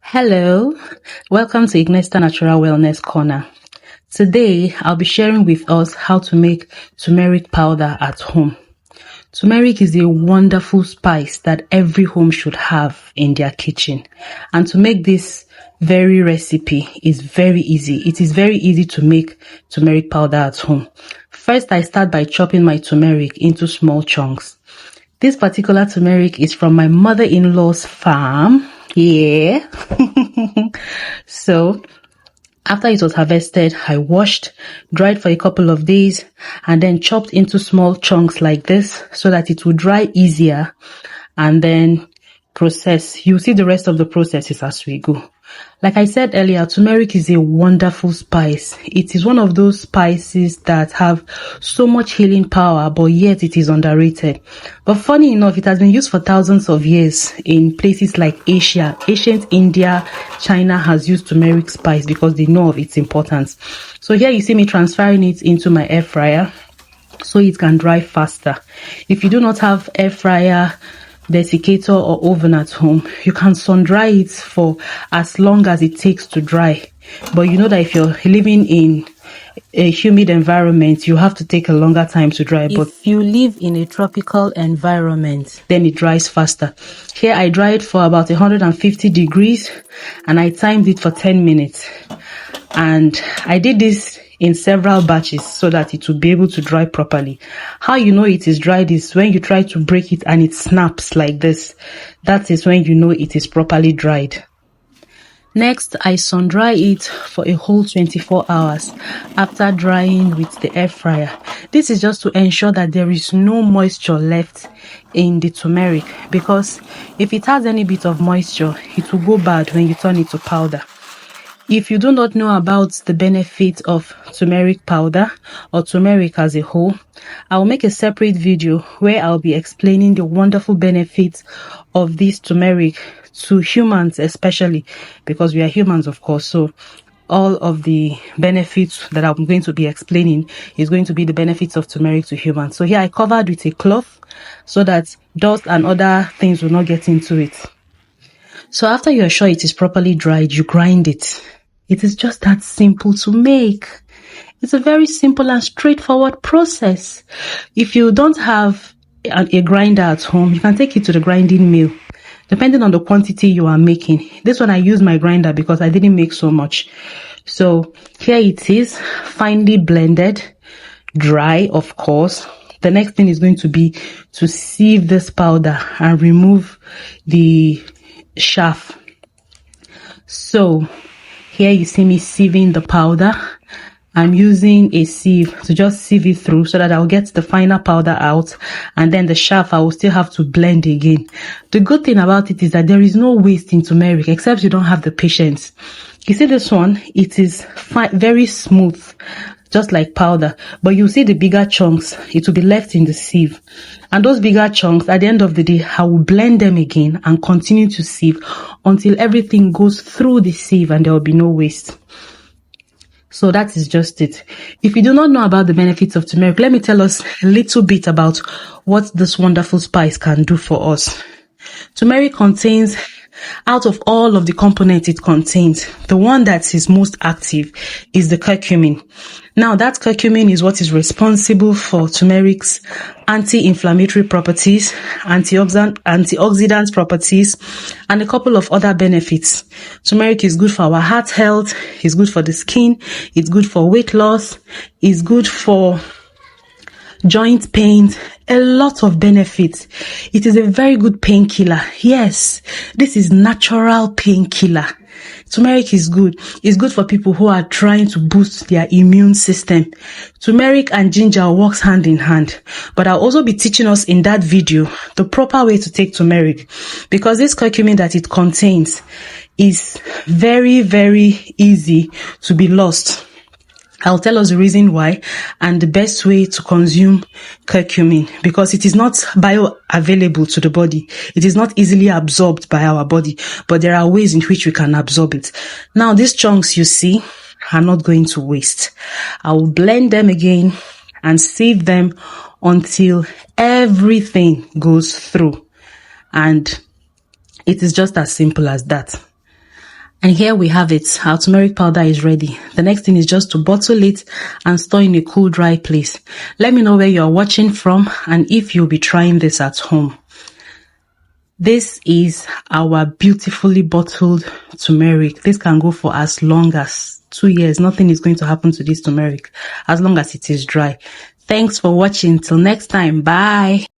Hello, welcome to Ignesta Natural Wellness Corner. Today, I'll be sharing with us how to make turmeric powder at home. Turmeric is a wonderful spice that every home should have in their kitchen. And to make this very recipe is very easy. It is very easy to make turmeric powder at home. First, I start by chopping my turmeric into small chunks. This particular turmeric is from my mother-in-law's farm. Yeah. So after it was harvested, I washed, dried for a couple of days, and then chopped into small chunks like this so that it would dry easier, and then process. You'll see the rest of the processes as we go. Like I said earlier, turmeric is a wonderful spice. It is one of those spices that have so much healing power, but yet it is underrated. But funny enough, it has been used for thousands of years in places like Asia. Ancient India, China has used turmeric spice because they know of its importance. So here you see me transferring it into my air fryer so it can dry faster. If you do not have air fryer, desiccator or oven at home, you can sun dry it for as long as it takes to dry. But you know that if you're living in a humid environment, you have to take a longer time to dry. But if you live in a tropical environment, then it dries faster. Here I dried for about 150 degrees and I timed it for 10 minutes. And I did this in several batches so that it will be able to dry properly. How you know it is dried is when you try to break it and it snaps like this. That is when you know it is properly dried. Next, I sun dry it for a whole 24 hours after drying with the air fryer. This is just to ensure that there is no moisture left in the turmeric, because if it has any bit of moisture, it will go bad when you turn it to powder. If you do not know about the benefit of turmeric powder or turmeric as a whole, I will make a separate video where I'll be explaining the wonderful benefits of this turmeric to humans, especially because we are humans, of course. So all of the benefits that I'm going to be explaining is going to be the benefits of turmeric to humans. So here I covered with a cloth so that dust and other things will not get into it. So after you are sure it is properly dried, you grind it. It is just that simple to make. It's a very simple and straightforward process. If you don't have a grinder at home, you can take it to the grinding mill, depending on the quantity you are making. This one I use my grinder because I didn't make so much. So here it is, finely blended, dry, of course. The next thing is going to be to sieve this powder and remove the chaff. So here you see me sieving the powder. I'm using a sieve to just sieve it through so that I'll get the final powder out, and then the chaff I will still have to blend again. The good thing about it is that there is no waste in turmeric except you don't have the patience. You see this one, it is very smooth, just like powder, but you see the bigger chunks, it will be left in the sieve. And those bigger chunks, at the end of the day, I will blend them again and continue to sieve until everything goes through the sieve and there will be no waste. So that is just it. If you do not know about the benefits of turmeric, let me tell us a little bit about what this wonderful spice can do for us. Turmeric contains, out of all of the components it contains, the one that is most active is the curcumin. Now that curcumin is what is responsible for turmeric's anti-inflammatory properties, antioxidant properties, and a couple of other benefits. Turmeric is good for our heart health, it's good for the skin, it's good for weight loss, it's good for joint pains, a lot of benefits. It is a very good painkiller. Yes, this is natural painkiller. Turmeric is good. It's good for people who are trying to boost their immune system. Turmeric and ginger works hand in hand. But I'll also be teaching us in that video the proper way to take turmeric, because this curcumin that it contains is very, very easy to be lost. I'll tell us the reason why and the best way to consume curcumin, because it is not bioavailable to the body. It is not easily absorbed by our body, but there are ways in which we can absorb it. Now, these chunks you see are not going to waste. I will blend them again and sieve them until everything goes through. And it is just as simple as that. And here we have it. Our turmeric powder is ready. The next thing is just to bottle it and store in a cool, dry place. Let me know where you're watching from and if you'll be trying this at home. This is our beautifully bottled turmeric. This can go for as long as 2 years. Nothing is going to happen to this turmeric as long as it is dry. Thanks for watching. Till next time. Bye.